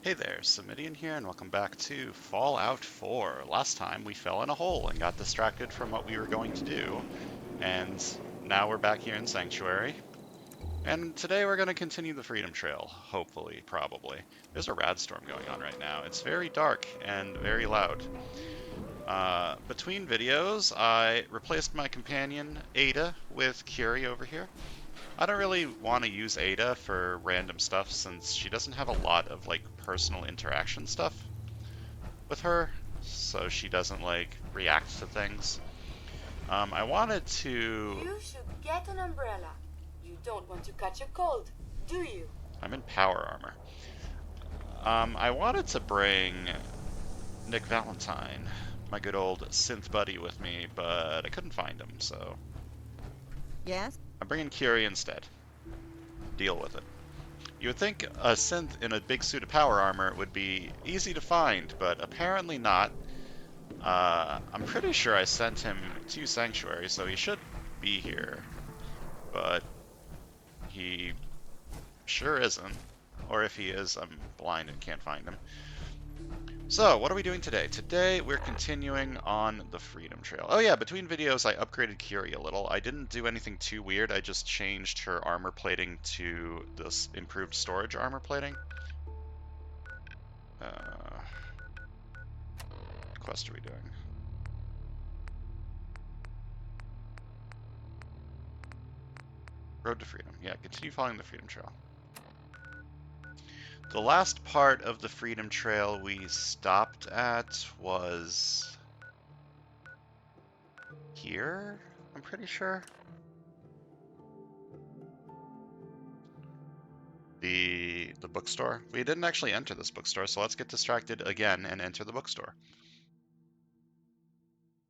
Hey there, Samitian here, and welcome back to Fallout 4. Last time we fell in a hole and got distracted from what we were going to do, and now we're back here in Sanctuary. And today we're going to continue the Freedom Trail, hopefully, probably. There's a rad storm going on right now. It's very dark and very loud. Between videos, I replaced my companion, Ada, with Curie over here. I don't really want to use Ada for random stuff since she doesn't have a lot of like personal interaction stuff with her, so she doesn't like react to things. I wanted to. You should get an umbrella. You don't want to catch a cold, do you? I'm in power armor. I wanted to bring Nick Valentine, my good old synth buddy, with me, but I couldn't find him, so Yes? I'm bringing Curie instead. Deal with it. You would think a synth in a big suit of power armor would be easy to find, but apparently not. I'm pretty sure I sent him to Sanctuary, so he should be here. But he sure isn't. Or if he is, I'm blind and can't find him. So, what are we doing today? Today, we're continuing on the Freedom Trail. Oh yeah, between videos, I upgraded Curie a little. I didn't do anything too weird. I just changed her armor plating to this improved storage armor plating. What quest are we doing? Road to Freedom. Yeah, continue following the Freedom Trail. The last part of the Freedom Trail we stopped at was here, I'm pretty sure. The bookstore. We didn't actually enter this bookstore, so let's get distracted again and enter the bookstore.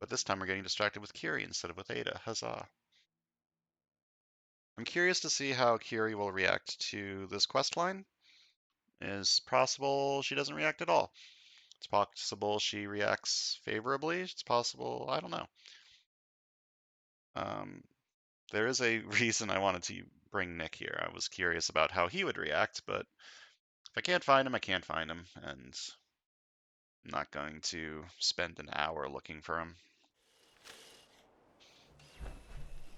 But this time we're getting distracted with Curie instead of with Ada. Huzzah. I'm curious to see how Curie will react to this quest line. It's possible she doesn't react at all. It's possible she reacts favorably. It's possible, I don't know. There is a reason I wanted to bring Nick here. I was curious about how he would react, but if I can't find him, I can't find him, and I'm not going to spend an hour looking for him.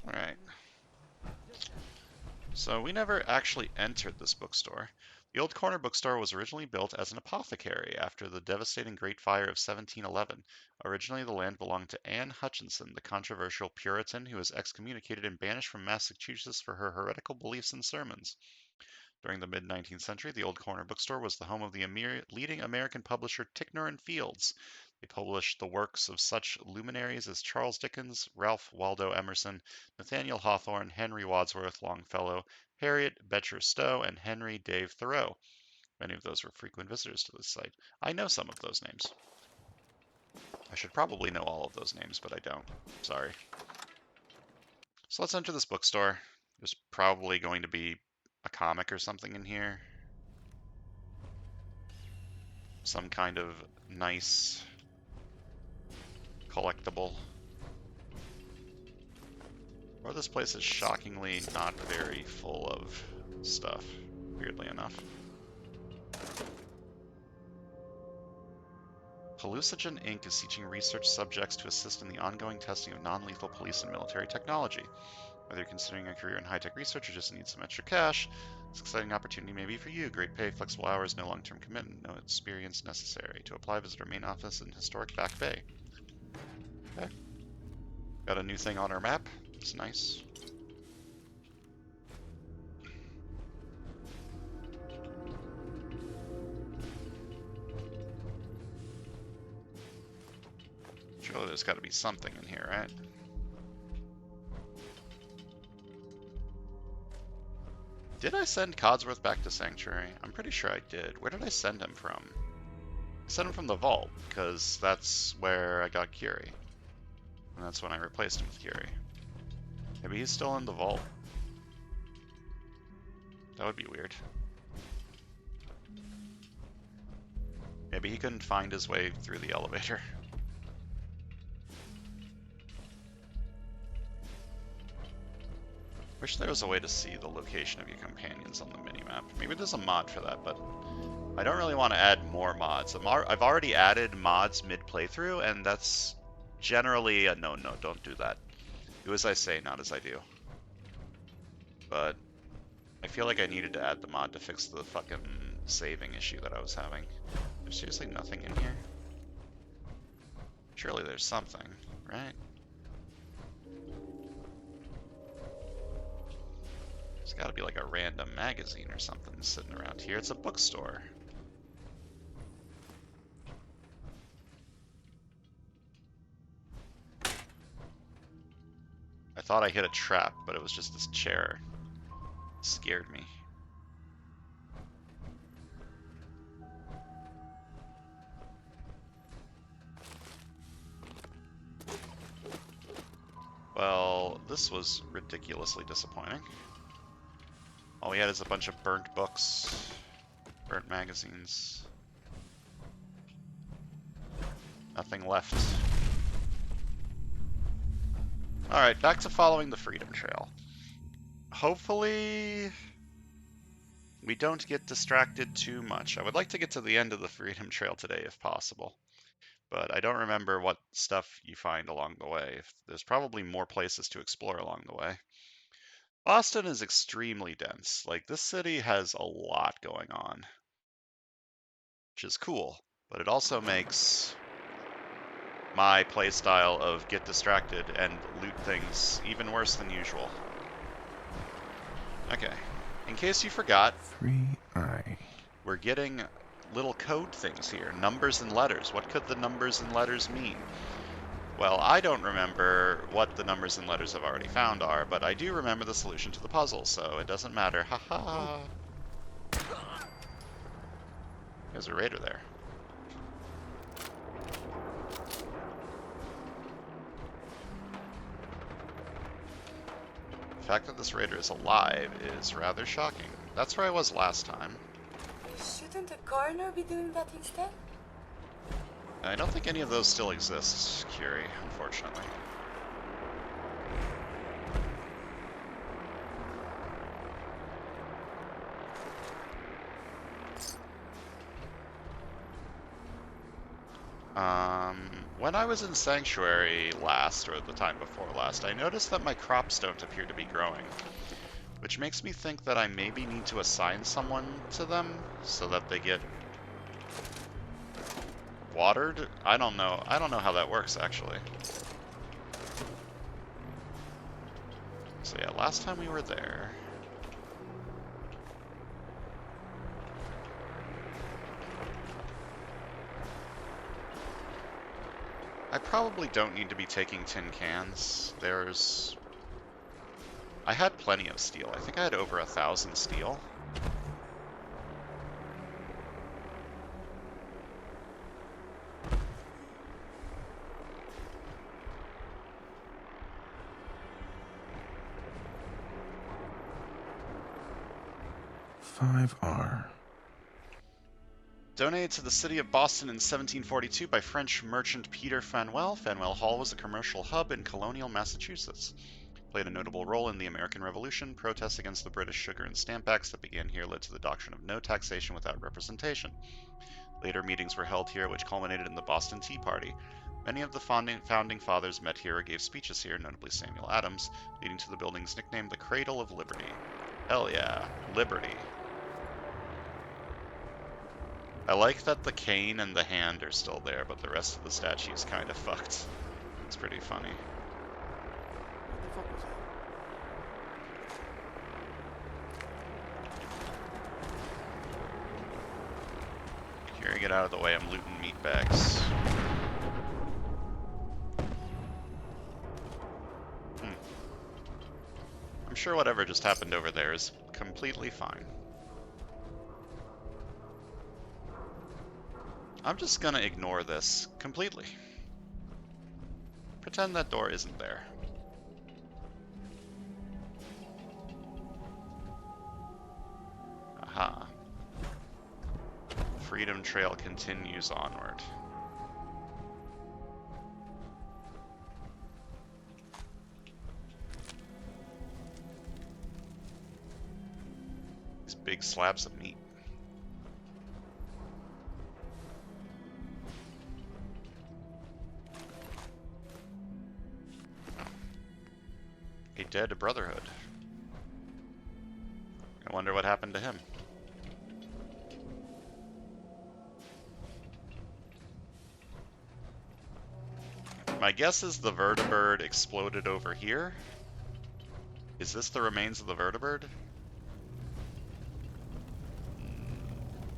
Alright. So we never actually entered this bookstore. The old corner bookstore was originally built as an apothecary after the devastating Great Fire of 1711. Originally, the land belonged to Anne Hutchinson, the controversial Puritan who was excommunicated and banished from Massachusetts for her heretical beliefs and sermons. During the mid-19th century, the Old Corner Bookstore was the home of the leading American publisher Ticknor and Fields. They published the works of such luminaries as Charles Dickens, Ralph Waldo Emerson, Nathaniel Hawthorne, Henry Wadsworth Longfellow, Harriet Beecher Stowe, and Henry Dave Thoreau. Many of those were frequent visitors to this site. I know some of those names. I should probably know all of those names, but I don't. Sorry. So let's enter this bookstore. There's probably going to be a comic or something in here. Some kind of nice collectible. Or this place is shockingly not very full of stuff, weirdly enough. Hallucinogen Inc. is seeking research subjects to assist in the ongoing testing of non-lethal police and military technology. Whether you're considering a career in high-tech research or just need some extra cash, this exciting opportunity may be for you. Great pay, flexible hours, no long-term commitment, no experience necessary. To apply, visit our main office in historic Back Bay. Okay. Got a new thing on our map. It's nice. Surely there's got to be something in here, right? Did I send Codsworth back to Sanctuary? I'm pretty sure I did. Where did I send him from? I sent him from the vault, because that's where I got Curie. And that's when I replaced him with Curie. Maybe he's still in the vault. That would be weird. Maybe he couldn't find his way through the elevator. Wish there was a way to see the location of your companions on the minimap. Maybe there's a mod for that, but I don't really want to add more mods. I've already added mods mid-playthrough, and that's generally a no, don't do that. Do as I say, not as I do. But I feel like I needed to add the mod to fix the fucking saving issue that I was having. There's seriously nothing in here? Surely there's something, right? There's gotta be like a random magazine or something sitting around here. It's a bookstore. I thought I hit a trap, but it was just this chair. It scared me. Well, this was ridiculously disappointing. All we had is a bunch of burnt books, burnt magazines. Nothing left. Alright, back to following the Freedom Trail. Hopefully we don't get distracted too much. I would like to get to the end of the Freedom Trail today if possible, but I don't remember what stuff you find along the way. There's probably more places to explore along the way. Boston is extremely dense. Like, this city has a lot going on, which is cool, but it also makes my playstyle of get distracted and loot things even worse than usual. Okay, in case you forgot, we're getting little code things here, numbers and letters. What could the numbers and letters mean? Well, I don't remember what the numbers and letters I've already found are, but I do remember the solution to the puzzle, so it doesn't matter. Haha. There's a raider there. The fact that this raider is alive is rather shocking. That's where I was last time. Shouldn't a coroner be doing that instead? I don't think any of those still exist, Curie, unfortunately. When I was in Sanctuary last, or the time before last, I noticed that my crops don't appear to be growing, which makes me think that I maybe need to assign someone to them so that they get watered? I don't know. I don't know how that works, actually. So yeah, last time we were there... I probably don't need to be taking tin cans. I had plenty of steel. I think I had over 1,000 steel. Donated to the city of Boston in 1742 by French merchant Peter Faneuil. Faneuil Hall was a commercial hub in colonial Massachusetts. Played a notable role in the American Revolution. Protests against the British sugar and stamp acts that began here led to the doctrine of no taxation without representation. Later meetings were held here, which culminated in the Boston Tea Party. Many of the founding fathers met here or gave speeches here, notably Samuel Adams, leading to the building's nickname the Cradle of Liberty. Hell yeah, Liberty. I like that the cane and the hand are still there, but the rest of the statue is kind of fucked. It's pretty funny. What the fuck was that? Here, get out of the way, I'm looting meat bags. I'm sure whatever just happened over there is completely fine. I'm just gonna ignore this completely. Pretend that door isn't there. Aha. Freedom Trail continues onward. These big slabs of meat. dead brotherhood. I wonder what happened to him. My guess is the vertibird exploded over here. Is this the remains of the vertibird?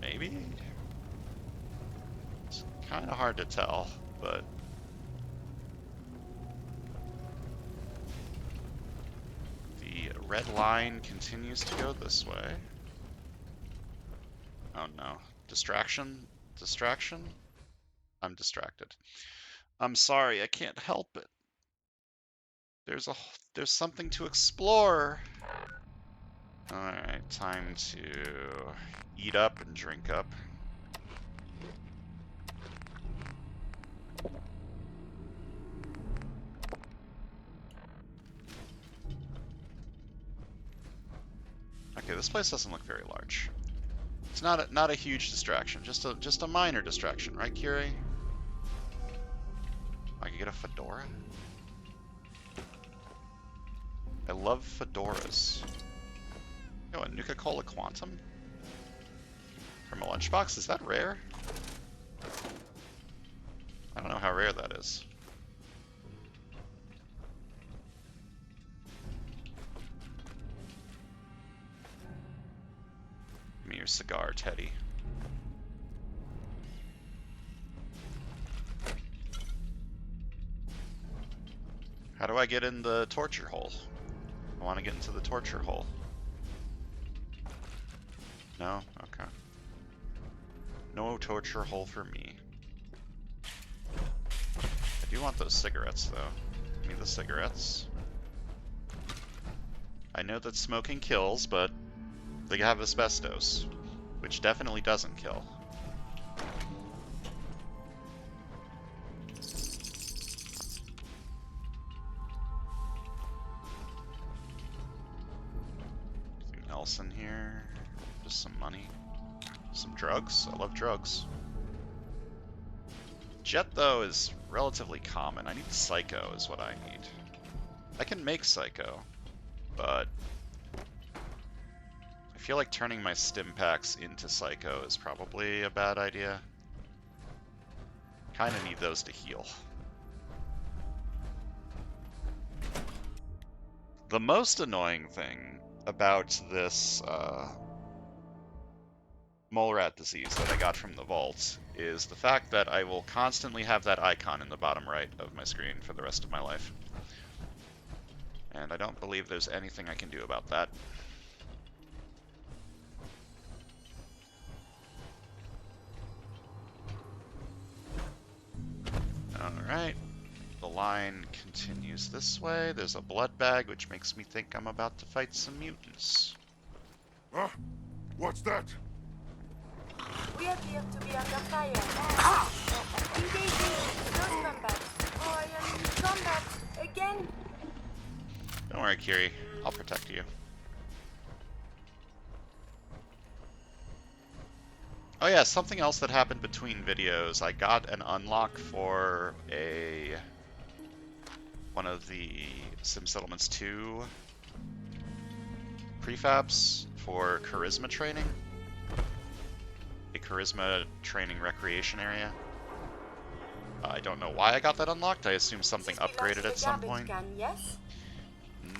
Maybe? It's kind of hard to tell, but... The red line continues to go this way. Oh no. Distraction? Distraction? I'm distracted. I'm sorry, I can't help it. There's something to explore. Alright, time to eat up and drink up. Okay, this place doesn't look very large. It's not a huge distraction, just a minor distraction, right, Curie? I can get a fedora. I love fedoras. Oh, a Nuka-Cola Quantum? From a lunchbox? Is that rare? I don't know how rare that is. Give me your cigar, Teddy. How do I get in the torture hole? I want to get into the torture hole. No? Okay. No torture hole for me. I do want those cigarettes, though. Give me the cigarettes. I know that smoking kills, but they have asbestos, which definitely doesn't kill. Anything else in here? Just some money. Some drugs? I love drugs. Jet, though, is relatively common. I need Psycho is what I need. I can make Psycho, but I feel like turning my stim packs into Psycho is probably a bad idea. Kinda need those to heal. The most annoying thing about this mole rat disease that I got from the vault is the fact that I will constantly have that icon in the bottom right of my screen for the rest of my life. And I don't believe there's anything I can do about that. Alright, the line continues this way. There's a blood bag, which makes me think I'm about to fight some mutants. Huh? What's that? We appear to be under fire. Engaging. Close combat. Oh, I am in combat. Again. Don't worry, Kiri. I'll protect you. Oh yeah, something else that happened between videos. I got an unlock for one of the Sim Settlements 2 prefabs for charisma training. A charisma training recreation area. I don't know why I got that unlocked. I assume something This belongs upgraded to at the some garbage point. can, yes?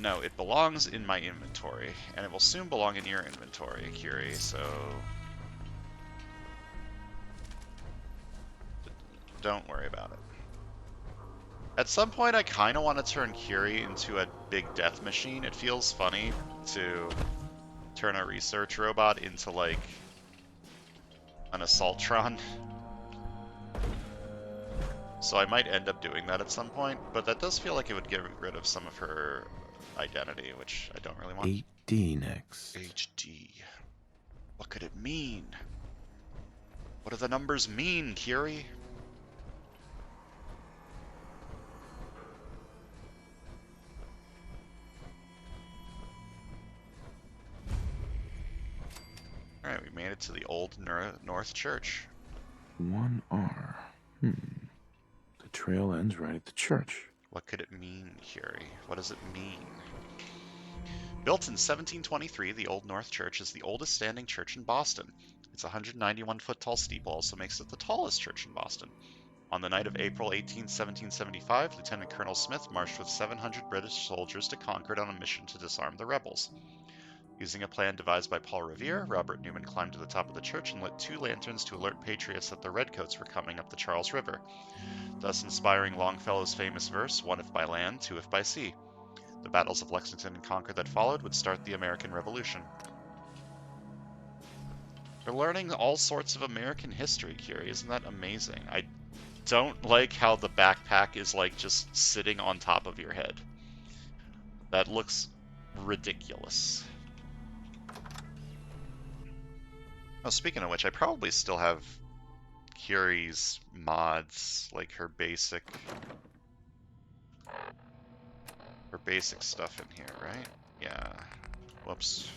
No, it belongs in my inventory, and it will soon belong in your inventory, Curie, so... don't worry about it. At some point, I kind of want to turn Curie into a big death machine. It feels funny to turn a research robot into, like, an Assaultron. So I might end up doing that at some point, but that does feel like it would get rid of some of her identity, which I don't really want. 8D next. HD. What could it mean? What do the numbers mean, Curie? Alright, we made it to the old North Church. 1R. The trail ends right at the church. What could it mean, Curie? What does it mean? Built in 1723, the Old North Church is the oldest standing church in Boston. Its 191-foot tall steeple also makes it the tallest church in Boston. On the night of April 18, 1775, Lieutenant Colonel Smith marched with 700 British soldiers to Concord on a mission to disarm the rebels. Using a plan devised by Paul Revere, Robert Newman climbed to the top of the church and lit 2 lanterns to alert patriots that the redcoats were coming up the Charles River, thus inspiring Longfellow's famous verse, "One if by land, two if by sea." The battles of Lexington and Concord that followed would start the American Revolution. We're learning all sorts of American history, Curie. Isn't that amazing? I don't like how the backpack is like just sitting on top of your head. That looks ridiculous. Oh, speaking of which, I probably still have Curie's mods, like her basic stuff in here, right? Yeah. Whoops.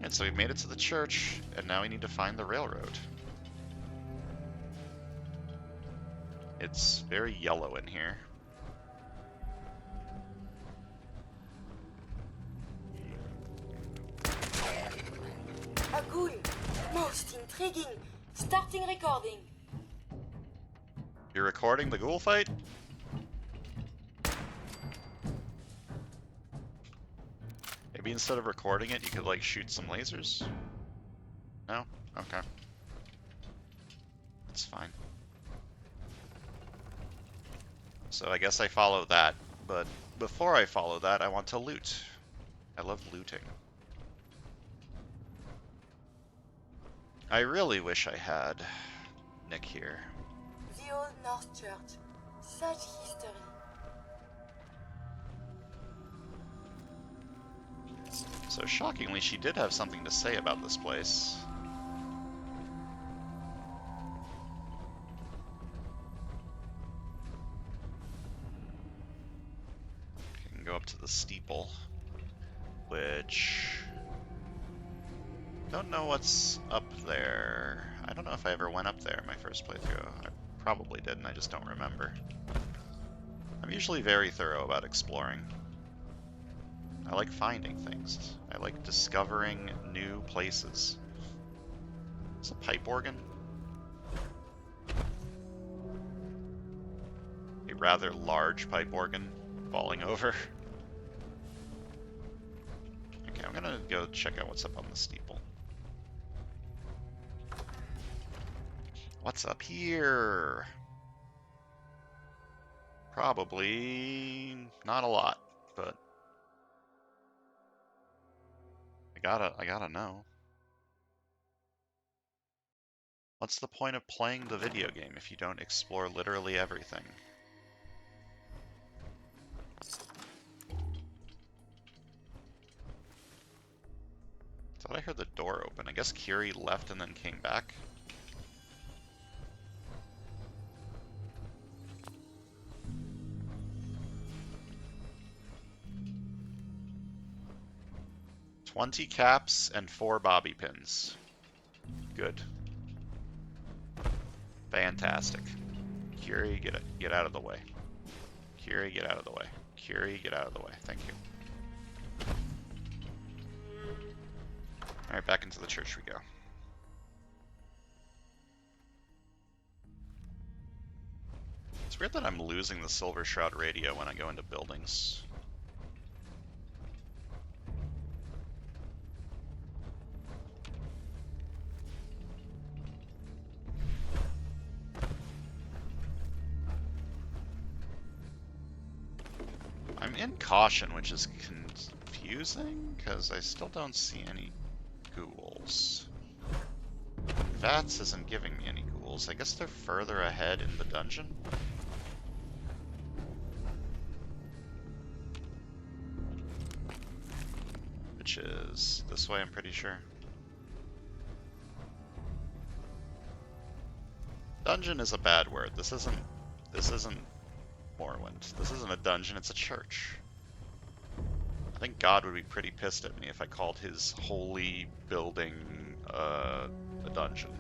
And so we made it to the church, and now we need to find the railroad. It's very yellow in here. A ghoul. Most intriguing. Starting recording. You're recording the ghoul fight? Maybe instead of recording it, you could like shoot some lasers? No? Okay. That's fine. So I guess I follow that, but before I follow that, I want to loot. I love looting. I really wish I had Nick here. The Old North Church. Such history. So shockingly, she did have something to say about this place. I can go up to the steeple, which... don't know what's up there. I don't know if I ever went up there in my first playthrough. I probably didn't, I just don't remember. I'm usually very thorough about exploring. I like finding things. I like discovering new places. It's a pipe organ. A rather large pipe organ falling over. Okay, I'm gonna go check out what's up on the steeple. What's up here? Probably not a lot, but I gotta know. What's the point of playing the video game if you don't explore literally everything? Thought I heard the door open. I guess Curie left and then came back. $20 caps and 4 bobby pins. Good. Fantastic. Curie, get out of the way. Curie, get out of the way. Curie, get out of the way. Thank you. Alright, back into the church we go. It's weird that I'm losing the Silver Shroud radio when I go into buildings. I'm in caution, which is confusing, because I still don't see any ghouls. Vats isn't giving me any ghouls. I guess they're further ahead in the dungeon? Which is this way, I'm pretty sure. Dungeon is a bad word. This isn't Morrowind. This isn't a dungeon, it's a church. I think God would be pretty pissed at me if I called his holy building a dungeon.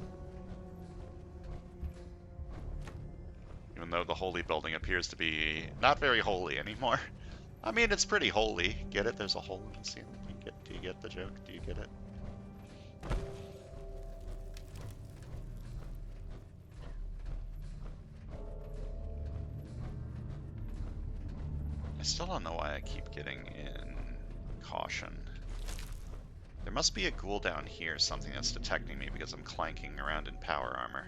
Even though the holy building appears to be not very holy anymore. I mean, it's pretty holy. Get it? There's a hole in the ceiling. Do you get the joke? Do you get it? I still don't know why I keep getting in caution. There must be a ghoul down here, something that's detecting me because I'm clanking around in power armor.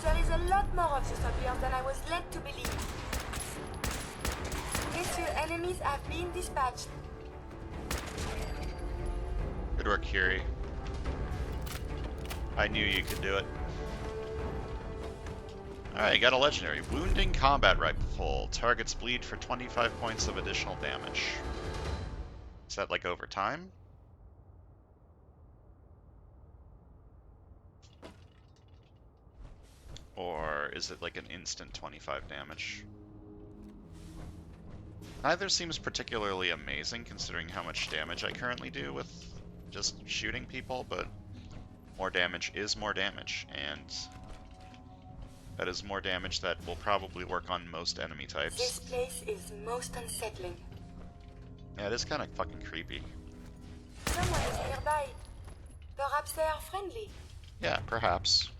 There is a lot more of this up here than I was led to believe. Messieurs, enemies have been dispatched. Good work, Curie. I knew you could do it. Alright, got a legendary. Wounding combat rifle. Targets bleed for 25 points of additional damage. Is that like over time? Or is it like an instant 25 damage? Neither seems particularly amazing considering how much damage I currently do with just shooting people, but more damage is more damage, and that is more damage that will probably work on most enemy types. This place is most unsettling. Yeah, it is kind of fucking creepy. Someone is nearby. Perhaps they are friendly. Yeah, perhaps.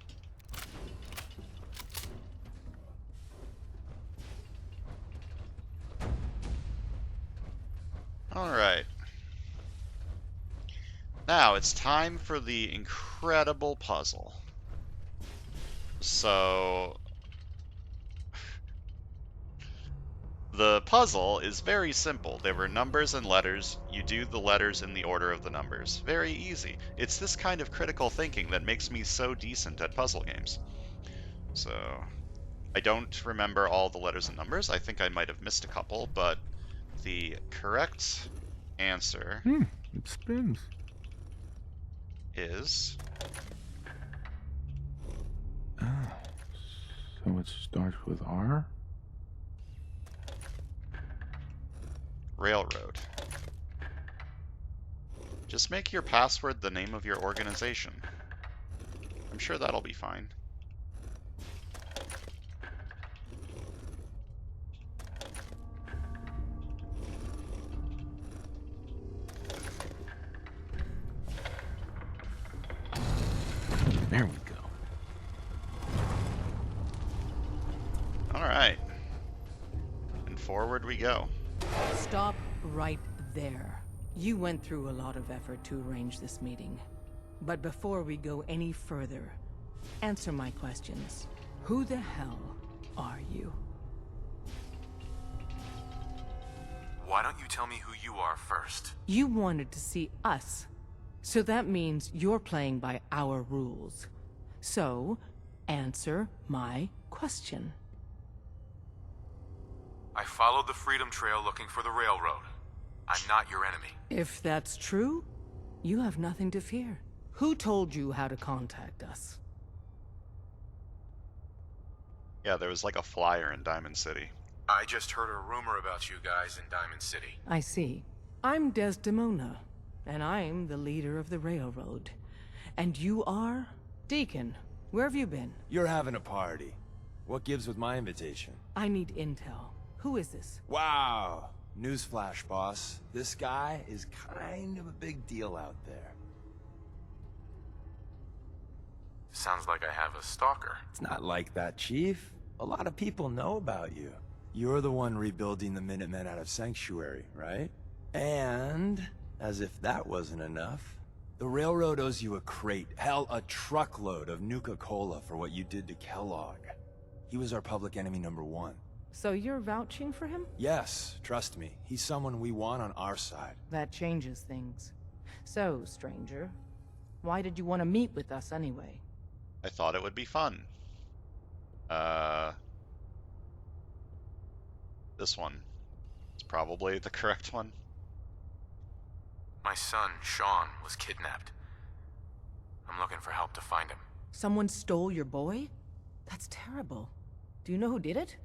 Alright. Now it's time for the incredible puzzle. So, the puzzle is very simple. There were numbers and letters. You do the letters in the order of the numbers. Very easy. It's this kind of critical thinking that makes me so decent at puzzle games. So, I don't remember all the letters and numbers. I think I might have missed a couple, but the correct answer It spins. is Ah, so it starts with R? railroad. Just make your password the name of your organization. I'm sure that'll be fine. There we go. Alright. And forward we go. Stop right there. You went through a lot of effort to arrange this meeting. But before we go any further, answer my questions. Who the hell are you? Why don't you tell me who you are first? You wanted to see us. So that means you're playing by our rules. So, answer my question. I followed the Freedom Trail looking for the railroad. I'm not your enemy. If that's true, you have nothing to fear. Who told you how to contact us? Yeah, there was like a flyer in Diamond City. I just heard a rumor about you guys in Diamond City. I see. I'm Desdemona, and I'm the leader of the railroad. And you are? Deacon, where have you been? You're having a party. What gives with my invitation? I need intel. Who is this? Wow. Newsflash, boss. This guy is kind of a big deal out there. Sounds like I have a stalker. It's not like that, Chief. A lot of people know about you. You're the one rebuilding the Minutemen out of Sanctuary, right? And, as if that wasn't enough, the railroad owes you a crate, hell, a truckload of Nuka-Cola for what you did to Kellogg. He was our public enemy #1. So you're vouching for him? Yes, trust me. He's someone we want on our side. That changes things. So, stranger, why did you want to meet with us anyway? I thought it would be fun. This one is probably the correct one. My son, Sean, was kidnapped. I'm looking for help to find him. Someone stole your boy? That's terrible. Do you know who did it?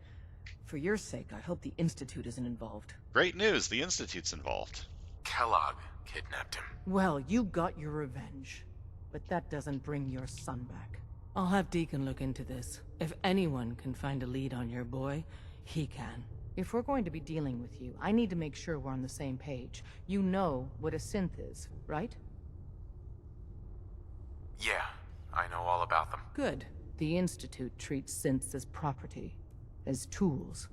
For your sake, I hope the Institute isn't involved. Great news, the Institute's involved. Kellogg kidnapped him. Well, you got your revenge. But that doesn't bring your son back. I'll have Deacon look into this. If anyone can find a lead on your boy, he can. If we're going to be dealing with you, I need to make sure we're on the same page. You know what a synth is, right? Yeah, I know all about them. Good. The Institute treats synths as property, as tools.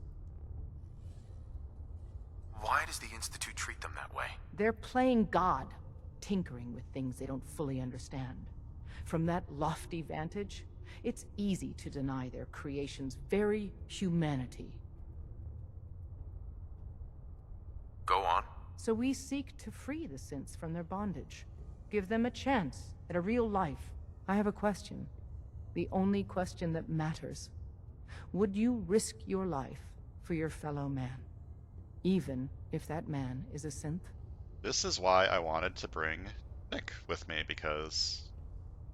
Why does the Institute treat them that way? They're playing God, tinkering with things they don't fully understand. From that lofty vantage, it's easy to deny their creation's very humanity. Go on. So we seek to free the synths from their bondage. Give them a chance at a real life. I have a question. The only question that matters. Would you risk your life for your fellow man? Even if that man is a synth? This is why I wanted to bring Nick with me, because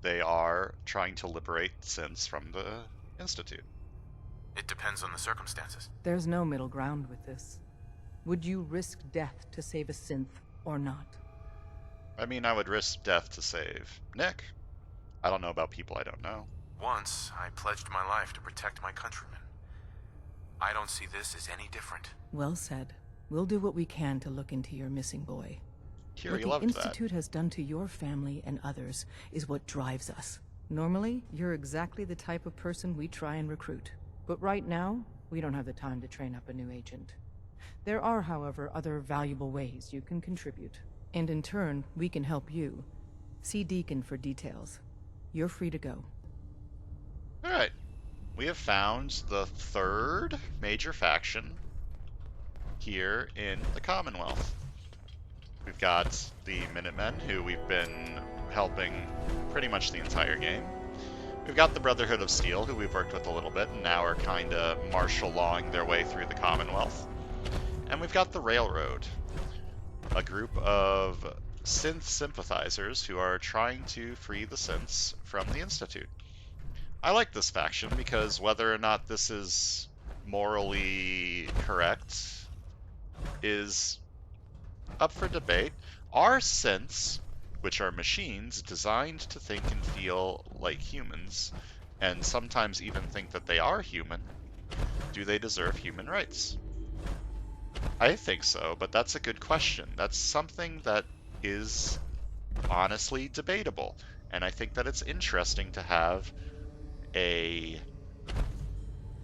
they are trying to liberate synths from the Institute. It depends on the circumstances. There's no middle ground with this. Would you risk death to save a synth or not? I mean, I would risk death to save Nick. I don't know about people I don't know. Once, I pledged my life to protect my countrymen. I don't see this as any different. Well said. We'll do what we can to look into your missing boy. Curie What the loved that. Institute has done to your family and others is what drives us. Normally, you're exactly the type of person we try and recruit. But right now, we don't have the time to train up a new agent. There are, however, other valuable ways you can contribute. And in turn, we can help you. See Deacon for details. You're free to go. Alright. We have found the third major faction here in the Commonwealth. We've got the Minutemen, who we've been helping pretty much the entire game. We've got the Brotherhood of Steel, who we've worked with a little bit, and now are kind of marshal-lawing their way through the Commonwealth. And we've got the Railroad, a group of synth sympathizers who are trying to free the synths from the Institute. I like this faction because whether or not this is morally correct is up for debate. Are synths, which are machines designed to think and feel like humans, and sometimes even think that they are human, do they deserve human rights? I think so, but that's a good question. That's something that is honestly debatable, and I think that it's interesting to have a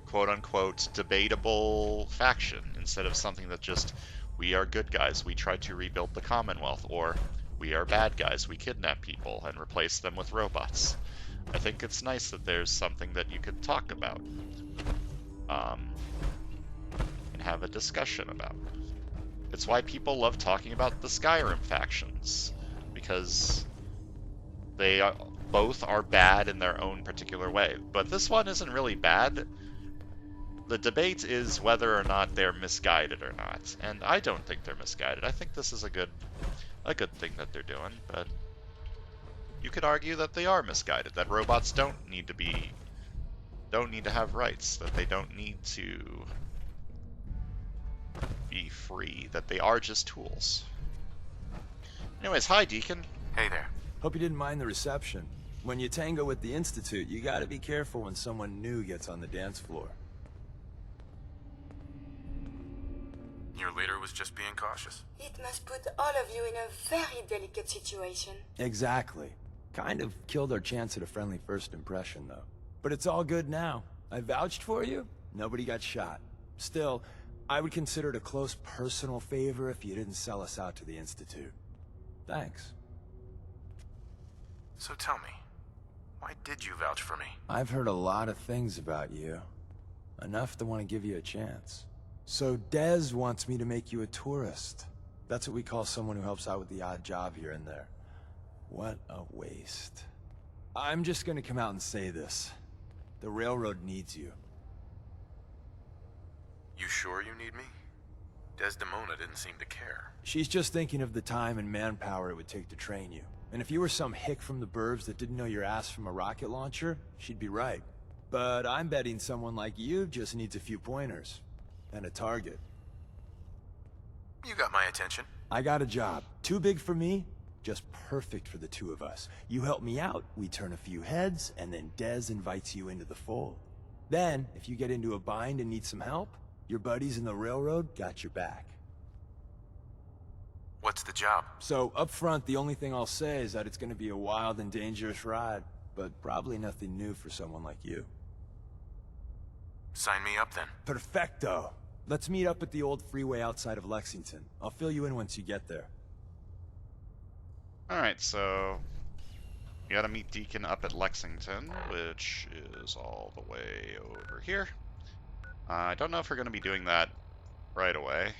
quote-unquote debatable faction instead of something that just, we are good guys, we try to rebuild the Commonwealth, or we are bad guys, we kidnap people and replace them with robots. I think it's nice that there's something that you could talk about and have a discussion about. It's why people love talking about the Skyrim factions, because they both are bad in their own particular way. But this one isn't really bad. The debate is whether or not they're misguided or not, and I don't think they're misguided. I think this is a good thing that they're doing, but you could argue that they are misguided, that robots don't need to have rights, that they don't need to be free, that they are just tools. Anyways, hi Deacon. Hey there. Hope you didn't mind the reception. When you tango with the Institute, you gotta be careful when someone new gets on the dance floor. Your leader was just being cautious. It must put all of you in a very delicate situation. Exactly. Kind of killed our chance at a friendly first impression, though. But it's all good now. I vouched for you. Nobody got shot. Still, I would consider it a close personal favor if you didn't sell us out to the Institute. Thanks. So tell me, why did you vouch for me? I've heard a lot of things about you. Enough to want to give you a chance. So Dez wants me to make you a tourist. That's what we call someone who helps out with the odd job here and there. What a waste. I'm just gonna come out and say this. The Railroad needs you. You sure you need me? Desdemona didn't seem to care. She's just thinking of the time and manpower it would take to train you. And if you were some hick from the burbs that didn't know your ass from a rocket launcher, she'd be right. But I'm betting someone like you just needs a few pointers. And a target. You got my attention. I got a job. Too big for me, just perfect for the two of us. You help me out, we turn a few heads, and then Dez invites you into the fold. Then, if you get into a bind and need some help, your buddies in the railroad got your back. What's the job? So, up front, the only thing I'll say is that it's gonna be a wild and dangerous ride, but probably nothing new for someone like you. Sign me up then. Perfecto! Let's meet up at the old freeway outside of Lexington. I'll fill you in once you get there. Alright, so you gotta meet Deacon up at Lexington, which is all the way over here. I don't know if we're gonna be doing that right away.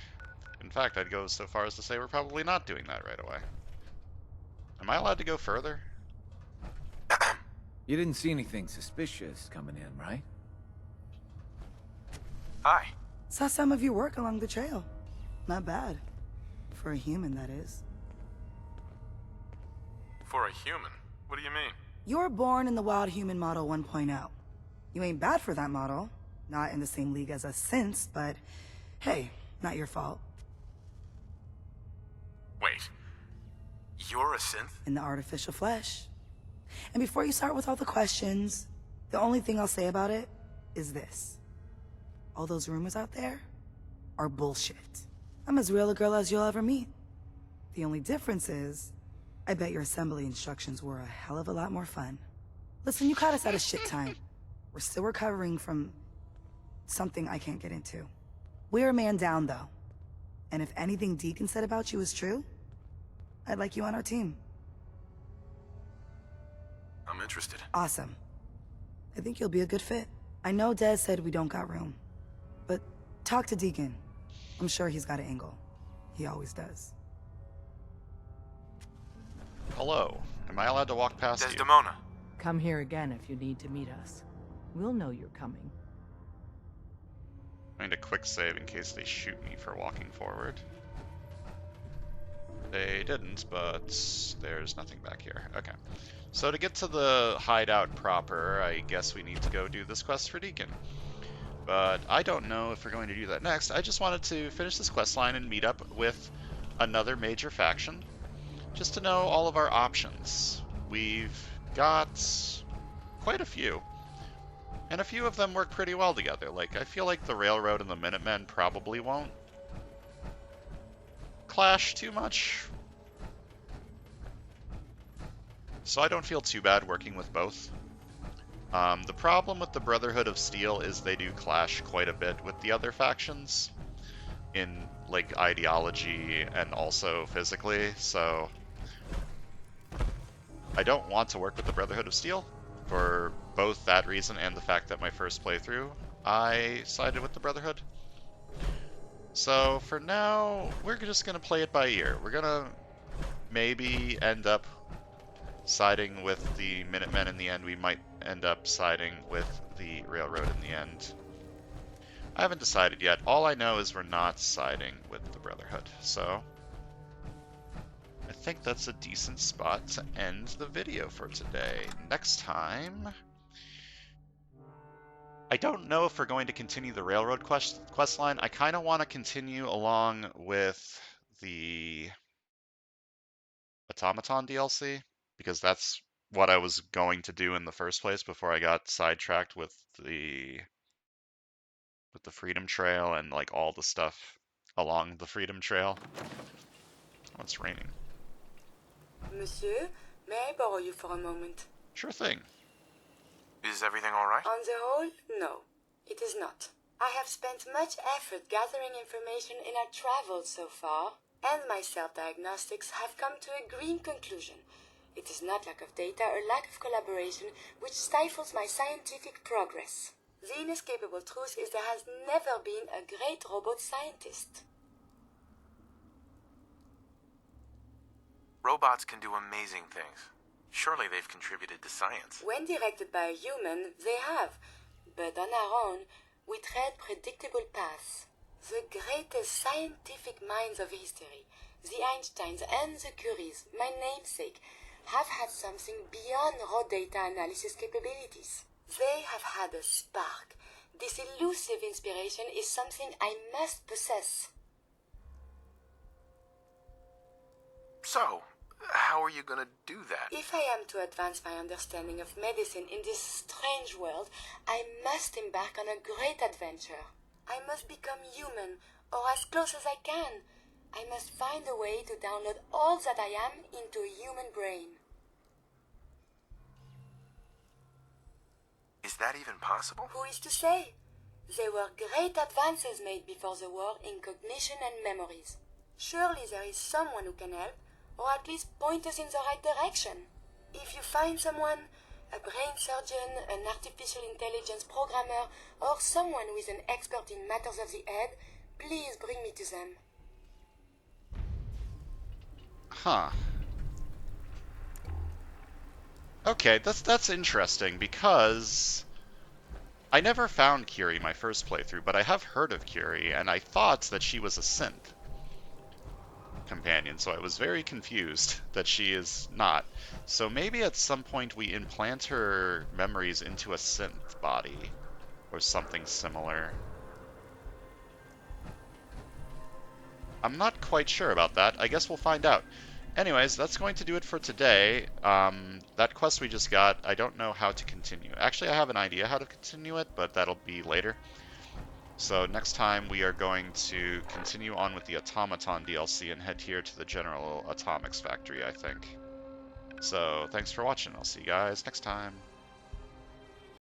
In fact, I'd go so far as to say we're probably not doing that right away. Am I allowed to go further? You didn't see anything suspicious coming in, right? Hi. Saw some of your work along the trail. Not bad. For a human, that is. For a human? What do you mean? You were born in the Wild Human Model 1.0. You ain't bad for that model. Not in the same league as us since, but hey, not your fault. Wait. You're a synth? In the artificial flesh. And before you start with all the questions, the only thing I'll say about it is this. All those rumors out there are bullshit. I'm as real a girl as you'll ever meet. The only difference is, I bet your assembly instructions were a hell of a lot more fun. Listen, you caught us at a shit time. We're still recovering from something I can't get into. We're a man down, though. And if anything Deacon said about you is true, I'd like you on our team. I'm interested. Awesome. I think you'll be a good fit. I know Dez said we don't got room, but talk to Deacon. I'm sure he's got an angle. He always does. Hello. Am I allowed to walk past you? Desdemona. Come here again if you need to meet us. We'll know you're coming. I need a quick save in case they shoot me for walking forward. They didn't, but there's nothing back here. Okay. So to get to the hideout proper, I guess we need to go do this quest for Deacon. But I don't know if we're going to do that next. I just wanted to finish this quest line and meet up with another major faction, just to know all of our options. We've got quite a few, and a few of them work pretty well together. Like, I feel like the Railroad and the Minutemen probably won't clash too much, so I don't feel too bad working with both. The problem with the Brotherhood of Steel is they do clash quite a bit with the other factions in, like, ideology and also physically, so I don't want to work with the Brotherhood of Steel for both that reason and the fact that my first playthrough I sided with the Brotherhood. So for now, we're just going to play it by ear. We're going to maybe end up siding with the Minutemen in the end. We might end up siding with the Railroad in the end. I haven't decided yet. All I know is we're not siding with the Brotherhood, so I think that's a decent spot to end the video for today. Next time, I don't know if we're going to continue the Railroad quest line. I kind of want to continue along with the Automaton DLC, because that's what I was going to do in the first place before I got sidetracked with the Freedom Trail and like all the stuff along the Freedom Trail. Oh, it's raining. Monsieur, may I borrow you for a moment? Sure thing. Is everything alright? On the whole, no, it is not. I have spent much effort gathering information in our travels so far, and my self-diagnostics have come to a green conclusion. It is not lack of data or lack of collaboration which stifles my scientific progress. The inescapable truth is there has never been a great robot scientist. Robots can do amazing things. Surely they've contributed to science. When directed by a human, they have. But on our own, we tread predictable paths. The greatest scientific minds of history, the Einsteins and the Curies, my namesake, have had something beyond raw data analysis capabilities. They have had a spark. This elusive inspiration is something I must possess. So, how are you gonna do that? If I am to advance my understanding of medicine in this strange world, I must embark on a great adventure. I must become human, or as close as I can. I must find a way to download all that I am into a human brain. Is that even possible? Who is to say? There were great advances made before the war in cognition and memories. Surely there is someone who can help, or at least point us in the right direction. If you find someone, a brain surgeon, an artificial intelligence programmer, or someone who is an expert in matters of the head, please bring me to them. Huh. Okay, that's interesting because I never found Curie my first playthrough, but I have heard of Curie, and I thought that she was a synth companion, so I was very confused that she is not. So maybe at some point we implant her memories into a synth body, or something similar. I'm not quite sure about that. I guess we'll find out. Anyways, that's going to do it for today. That quest we just got, I don't know how to continue. Actually, I have an idea how to continue it, but that'll be later. So next time we are going to continue on with the Automaton DLC and head here to the General Atomics Factory, I think. So thanks for watching. I'll see you guys next time.